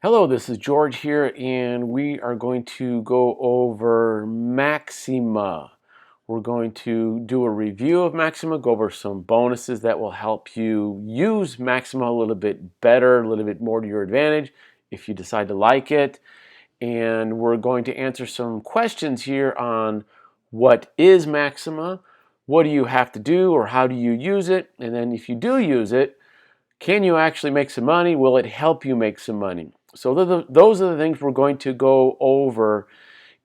Hello, this is George here, and we are going to go over Maxima. We're going to do a review of Maxima, go over some bonuses that will help you use Maxima a little bit better, a little bit more to your advantage if you decide to like it. And we're going to answer some questions here on what is Maxima, what do you have to do, or how do you use it, and then if you do use it, can you actually make some money? Will it help you make some money? So those are the things we're going to go over.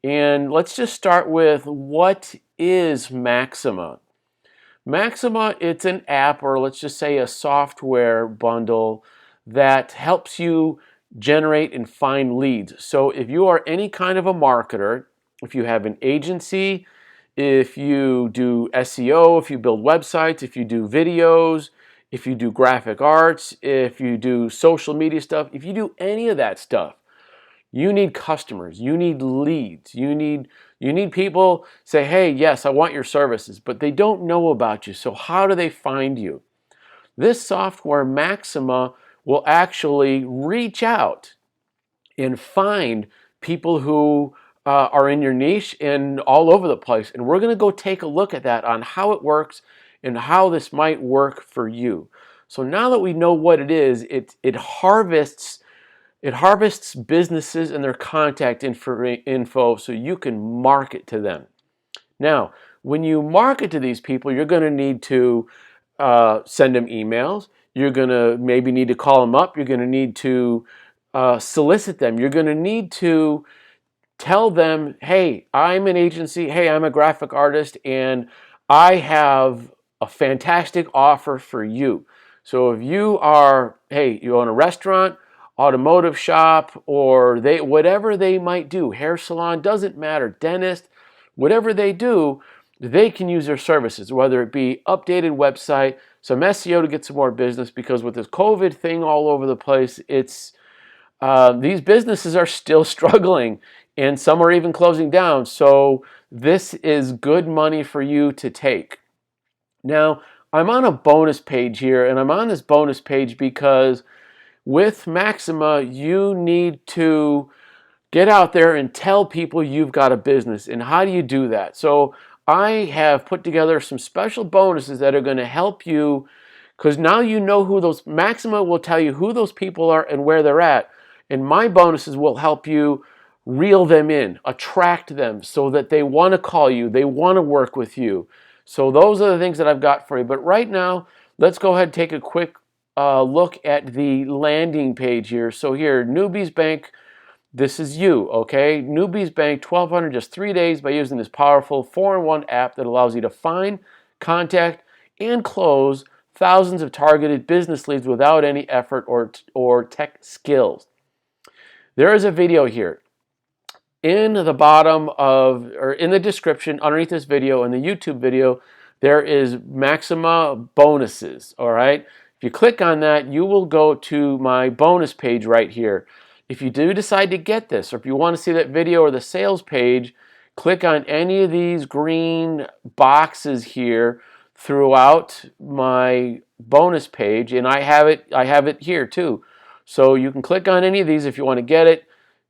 And let's just start with, what is Maxima? Maxima, it's an app, or let's just say a software bundle that helps you generate and find leads. So if you are any kind of a marketer, if you have an agency, if you do SEO, if you build websites, if you do videos, if you do graphic arts, if you do social media stuff, if you do any of that stuff, you need customers, you need leads, you need people say, hey, yes, I want your services, but they don't know about you. So how do they find you? This software, Maxima, will actually reach out and find people who are in your niche and all over the place. And we're going to go take a look at that, on how it works and how this might work for you. So now that we know what it is, it harvests businesses and their contact info so you can market to them. Now, when you market to these people, you're going to need to send them emails. You're going to maybe need to call them up. You're going to need to solicit them. You're going to need to tell them, hey, I'm an agency. Hey, I'm a graphic artist, and I have a fantastic offer for you. So if you are, hey, you own a restaurant, automotive shop, or whatever they might do, hair salon, doesn't matter, dentist, whatever they do, they can use their services, whether it be updated website, some SEO to get some more business, because with this COVID thing all over the place, these businesses are still struggling, and some are even closing down. So this is good money for you to take. Now, I'm on a bonus page here, and I'm on this bonus page because with Maxima, you need to get out there and tell people you've got a business. And how do you do that? So I have put together some special bonuses that are going to help you, because now you know who those, Maxima will tell you who those people are and where they're at. And my bonuses will help you reel them in, attract them so that they want to call you, they want to work with you. So those are the things that I've got for you. But right now, let's go ahead and take a quick look at the landing page here. So here, Newbies Bank, this is you, okay? Newbies Bank, 1,200, just 3 days by using this powerful 4-in-1 app that allows you to find, contact, and close thousands of targeted business leads without any effort or tech skills. There is a video here in the bottom of, or in the description underneath this video, in the YouTube video. There is Maxima bonuses, all right? If you click on that, you will go to my bonus page right here. If you do decide to get this, or if you want to see that video or the sales page, click on any of these green boxes here throughout my bonus page, and I have it here too. So you can click on any of these if you want to get it.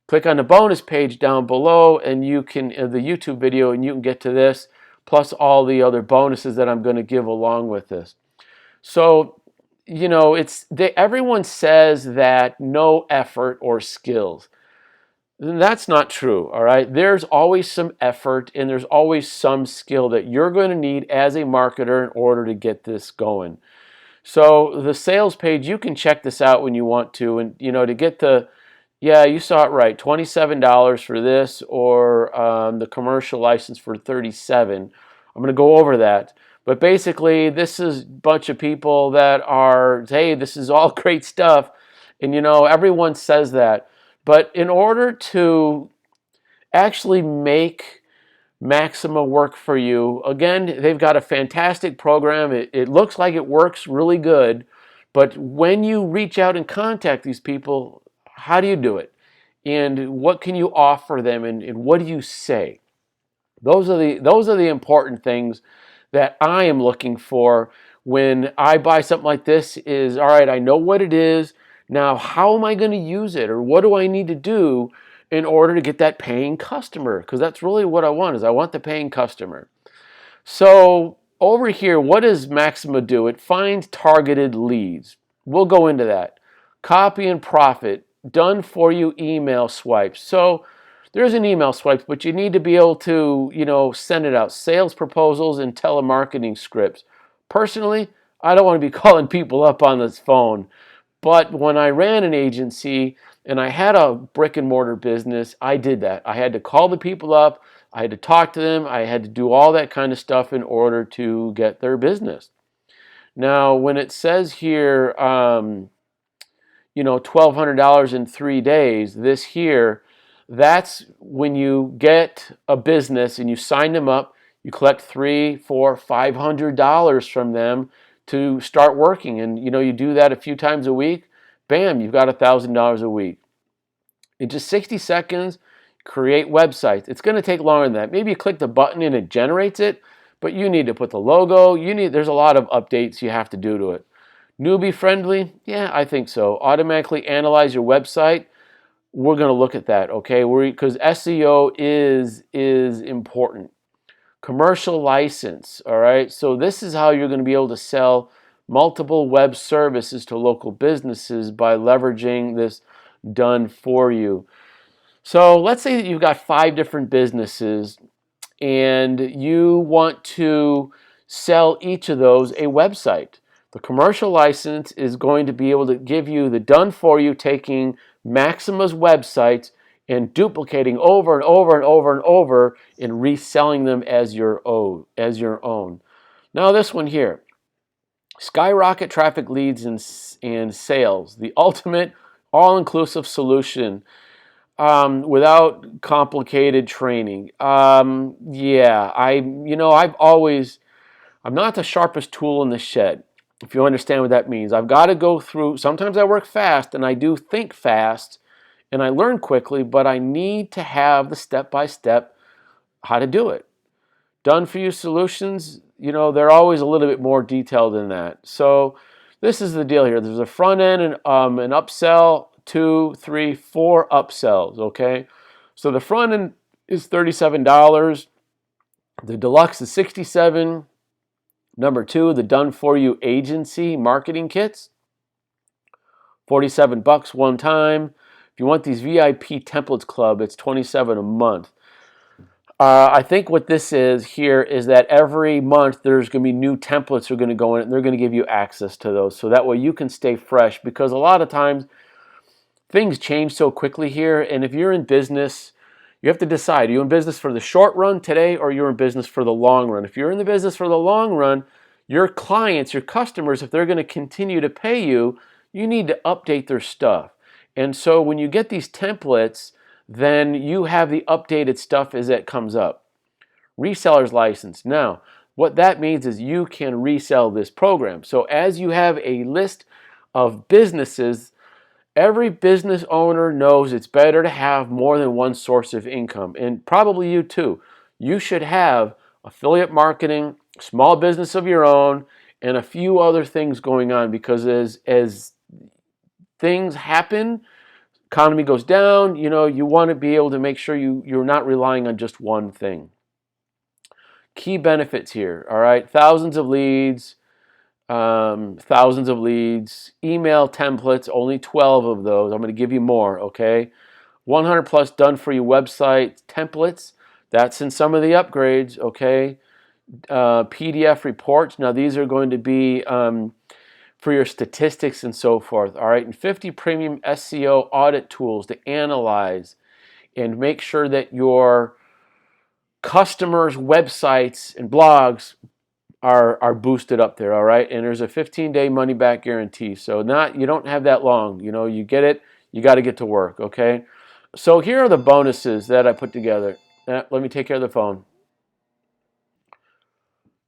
Click on the bonus page down below, and you can, the YouTube video, and you can get to this, plus all the other bonuses that I'm going to give along with this. So, you know, everyone says that no effort or skills. That's not true, all right? There's always some effort, and there's always some skill that you're going to need as a marketer in order to get this going. So the sales page, you can check this out when you want to, and you know, to get the, yeah, you saw it right, $27 for this, or the commercial license for $37. I'm going to go over that. But basically, this is a bunch of people that are, hey, this is all great stuff. And, you know, everyone says that. But in order to actually make Maxima work for you, again, they've got a fantastic program. It looks like it works really good. But when you reach out and contact these people, how do you do it? And what can you offer them? And what do you say? Those are the important things that I am looking for when I buy something like this. Is, all right, I know what it is. Now, how am I going to use it, or what do I need to do in order to get that paying customer? Because that's really what I want, is I want the paying customer. So over here, what does Maxima do? It finds targeted leads. We'll go into that. Copy and profit, done for you email swipes. So there's an email swipes, but you need to be able to, send it out. Sales proposals and telemarketing scripts. Personally, I don't want to be calling people up on this phone. But when I ran an agency and I had a brick and mortar business, I did that. I had to call the people up. I had to talk to them. I had to do all that kind of stuff in order to get their business. Now, when it says here, $1,200 in 3 days, this here, that's when you get a business and you sign them up, you collect $300, $400, $500 from them to start working. And you do that a few times a week, bam, you've got $1,000 a week. In just 60 seconds, create websites. It's going to take longer than that. Maybe you click the button and it generates it, but you need to put the logo. There's a lot of updates you have to do to it. Newbie friendly? Yeah, I think so. Automatically analyze your website. We're going to look at that, okay? Because SEO is important. Commercial license, all right? So this is how you're going to be able to sell multiple web services to local businesses by leveraging this done for you. So let's say that you've got 5 different businesses and you want to sell each of those a website. The commercial license is going to be able to give you the done for you, taking Maxima's websites and duplicating over and over and over and over and reselling them as your own. Now this one here, skyrocket traffic leads and sales, the ultimate all-inclusive solution without complicated training. I'm not the sharpest tool in the shed, if you understand what that means. I've got to go through, sometimes I work fast and I do think fast and I learn quickly, but I need to have the step-by-step how to do it. Done for you solutions, they're always a little bit more detailed than that. So this is the deal here. There's a front end and an upsell, 2, 3, 4 upsells, okay? So the front end is $37. The deluxe is $67. Number 2, the done for you agency marketing kits, $47 one time. If you want these VIP templates club, it's $27 a month. I think what this is here is that every month there's going to be new templates that are going to go in and they're going to give you access to those. So that way you can stay fresh, because a lot of times things change so quickly here. And if you're in business, you have to decide, are you in business for the short run today or you're in business for the long run? If you're in the business for the long run, your clients, your customers, if they're going to continue to pay you, you need to update their stuff. And so when you get these templates, then you have the updated stuff as it comes up. Reseller's license. Now, what that means is you can resell this program. So as you have a list of businesses, every business owner knows it's better to have more than one source of income, and probably you too. You should have affiliate marketing, small business of your own, and a few other things going on, because as things happen, economy goes down, you want to be able to make sure you're not relying on just one thing. Key benefits here, all right? Thousands of leads, email templates, only 12 of those. I'm going to give you more, okay? 100 plus done for you website templates. That's in some of the upgrades, okay? PDF reports. Now these are going to be for your statistics and so forth, all right? And 50 premium SEO audit tools to analyze and make sure that your customers' websites and blogs are boosted up there, all right? And there's a 15-day money-back guarantee. So you don't have that long. You get it, you got to get to work, okay? So here are the bonuses that I put together. Let me take care of the phone.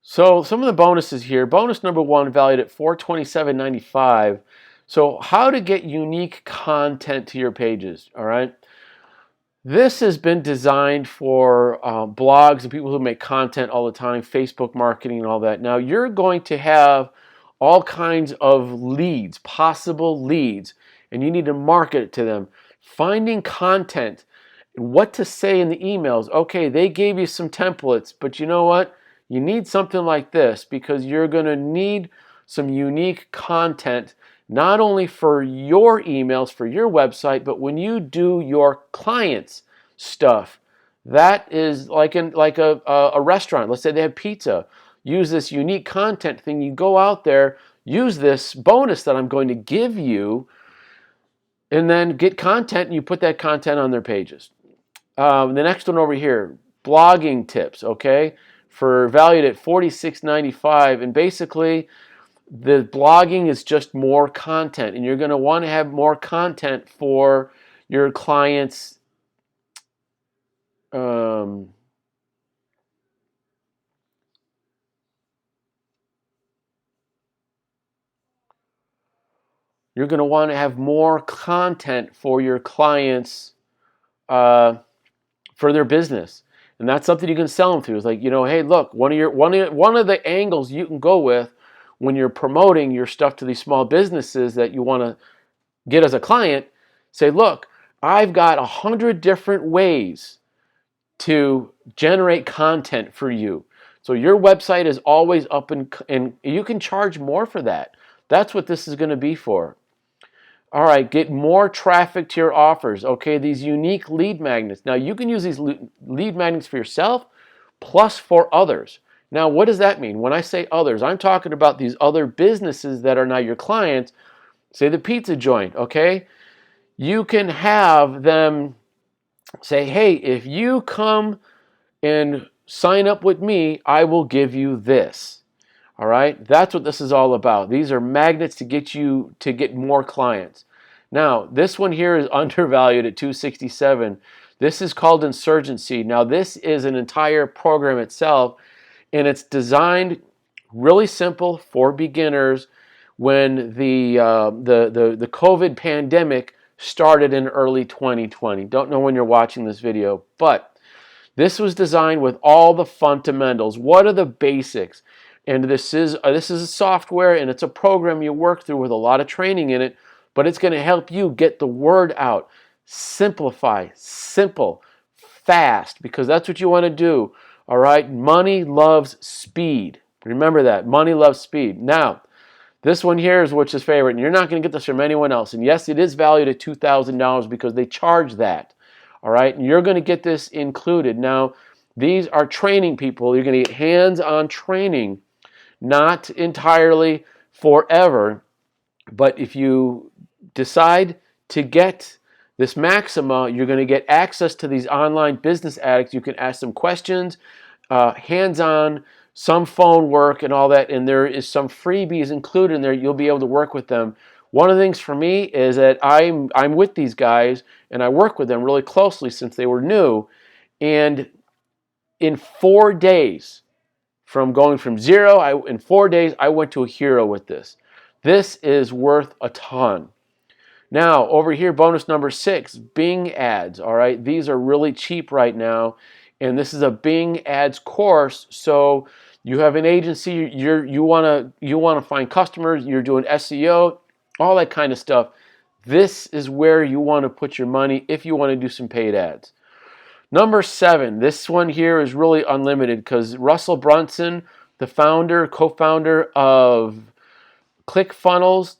So some of the bonuses here. Bonus number 1, valued at $427.95. So how to get unique content to your pages, all right? This has been designed for blogs and people who make content all the time, Facebook marketing and all that. Now you're going to have all kinds of leads, possible leads, and you need to market it to them. Finding content, what to say in the emails. Okay, they gave you some templates, but you know what? You need something like this because you're going to need some unique content, not only for your emails, for your website, but when you do your clients' stuff. That is like a restaurant. Let's say they have pizza. Use this unique content thing. You go out there, use this bonus that I'm going to give you, and then get content, and you put that content on their pages. The next one over here, blogging tips, okay, for valued at $46.95, and basically the blogging is just more content, and you're going to want to have more content for your clients. You're going to want to have more content for your clients for their business, and that's something you can sell them through. It's like, hey, look, one of the angles you can go with when you're promoting your stuff to these small businesses that you want to get as a client. Say, look, I've got 100 different ways to generate content for you. So your website is always up, and you can charge more for that. That's what this is going to be for. All right, get more traffic to your offers. Okay, these unique lead magnets. Now, you can use these lead magnets for yourself plus for others. Now, what does that mean? When I say others, I'm talking about these other businesses that are now your clients. Say the pizza joint, okay? You can have them say, hey, if you come and sign up with me, I will give you this. All right, that's what this is all about. These are magnets to get you to get more clients. Now, this one here is undervalued at $267. This is called Insurgency. Now, this is an entire program itself, and it's designed really simple for beginners. When the COVID pandemic started in early 2020, don't know when you're watching this video, but this was designed with all the fundamentals. What are the basics? And this is a software, and it's a program you work through with a lot of training in it, but it's going to help you get the word out. Simplify, simple, fast, because that's what you want to do. All right, money loves speed. Remember that. Money loves speed. Now, this one here is which is favorite, and you're not going to get this from anyone else. And yes, it is valued at $2,000 because they charge that. All right, and you're going to get this included. Now, these are training people. You're going to get hands-on training. Not entirely forever, but if you decide to get this Maxima, you're going to get access to these online business addicts. You can ask them questions, hands-on, some phone work and all that, and there is some freebies included in there. You'll be able to work with them. One of the things for me is that I'm with these guys, and I work with them really closely since they were new, and in 4 days, from going from zero, in 4 days, I went to a hero with this. This is worth a ton. Now, over here, bonus number 6, Bing ads. All right, these are really cheap right now, and this is a Bing ads course. So you have an agency, you want to find customers, you're doing SEO, all that kind of stuff. This is where you want to put your money if you want to do some paid ads. Number 7, this one here is really unlimited because Russell Brunson, the co-founder of ClickFunnels,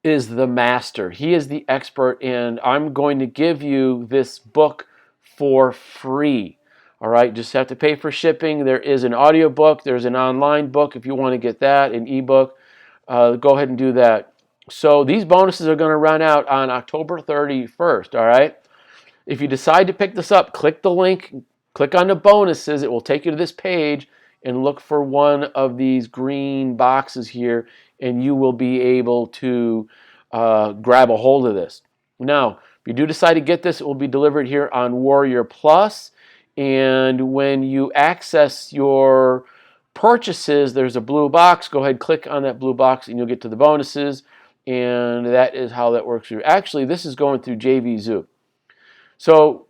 is the master. He is the expert, and I'm going to give you this book for free. All right, just have to pay for shipping. There is an audio book. There's an online book if you want to get that, an ebook. Go ahead and do that. So these bonuses are going to run out on October 31st, all right? If you decide to pick this up, click the link, click on the bonuses. It will take you to this page and look for one of these green boxes here, and you will be able to grab a hold of this. Now, if you do decide to get this, it will be delivered here on Warrior Plus, and when you access your purchases, there's a blue box. Go ahead, click on that blue box, and you'll get to the bonuses, and that is how that works. Actually, this is going through JVZoo. So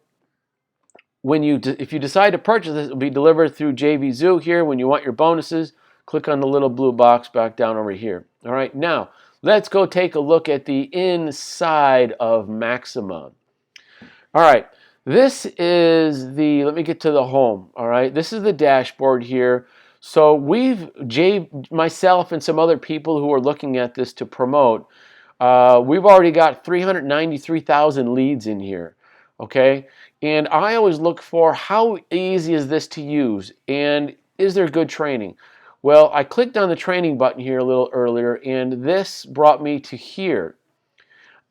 if you decide to purchase this, it will be delivered through JVZoo here. When you want your bonuses, click on the little blue box back down over here. All right, now let's go take a look at the inside of Maxima. All right, this is the, let me get to the home. All right, this is the dashboard here. So myself and some other people who are looking at this to promote, we've already got 393,000 leads in here, okay? And I always look for how easy is this to use and is there good training? Well, I clicked on the training button here a little earlier and this brought me to here.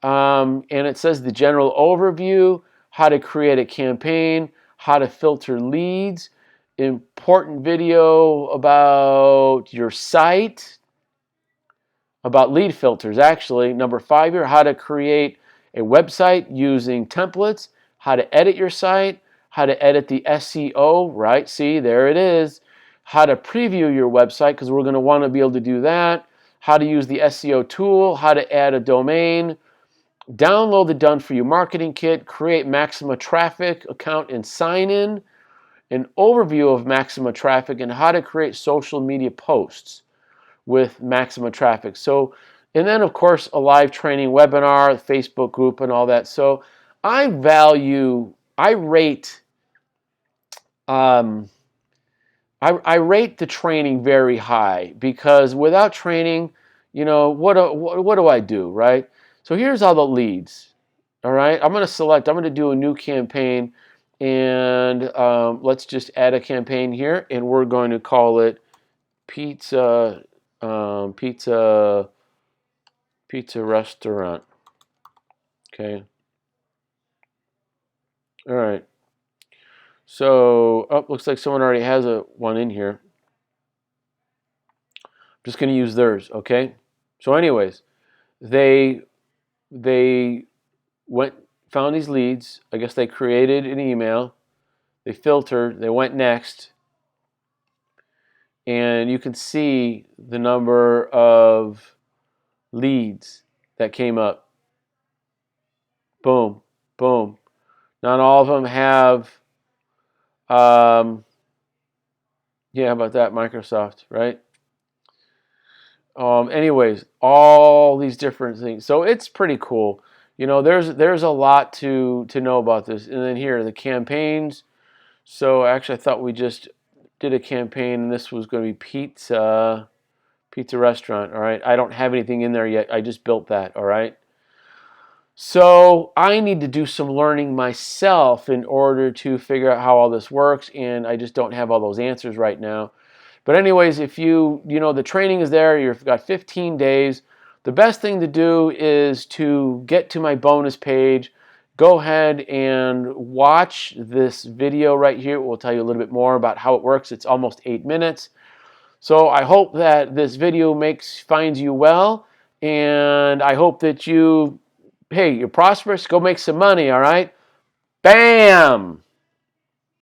And it says the general overview, how to create a campaign, how to filter leads, important video about your site, about lead filters actually. Number 5 here, how to create a website using templates, how to edit your site, how to edit the SEO, right? See, there it is. How to preview your website, because we're going to want to be able to do that. How to use the SEO tool, how to add a domain, download the Done For You marketing kit, create Maxima traffic account and sign in, an overview of Maxima traffic and how to create social media posts with Maxima traffic. So, and then of course a live training webinar, Facebook group and all that. So I rate um, I rate the training very high because without training, you know, what do I do, right? So here's all the leads. All right, I'm going to do a new campaign, and let's just add a campaign here, and we're going to call it pizza restaurant. Okay. All right. So, looks like someone already has one in here. I'm just going to use theirs. Okay. So, anyways, they found these leads. I guess they created an email. They filtered. They went next. And you can see the number of leads that came up. Boom, boom. Not all of them have, yeah, how about that, Microsoft, right? Anyways, all these different things. So it's pretty cool. You know, there's a lot to know about this. And then here, the campaigns. So actually, I thought we just did a campaign, and this was going to be pizza restaurant. All right, I don't have anything in there yet. I just built that. All right. So I need to do some learning myself in order to figure out how all this works, and I just don't have all those answers right now. But anyways, if you know, the training is there, you've got 15 days. The best thing to do is to get to my bonus page. Go ahead and watch this video right here. We'll tell you a little bit more about how it works. It's almost 8 minutes. So I hope that this video finds you well, and I hope that you're prosperous. Go make some money, all right? Bam!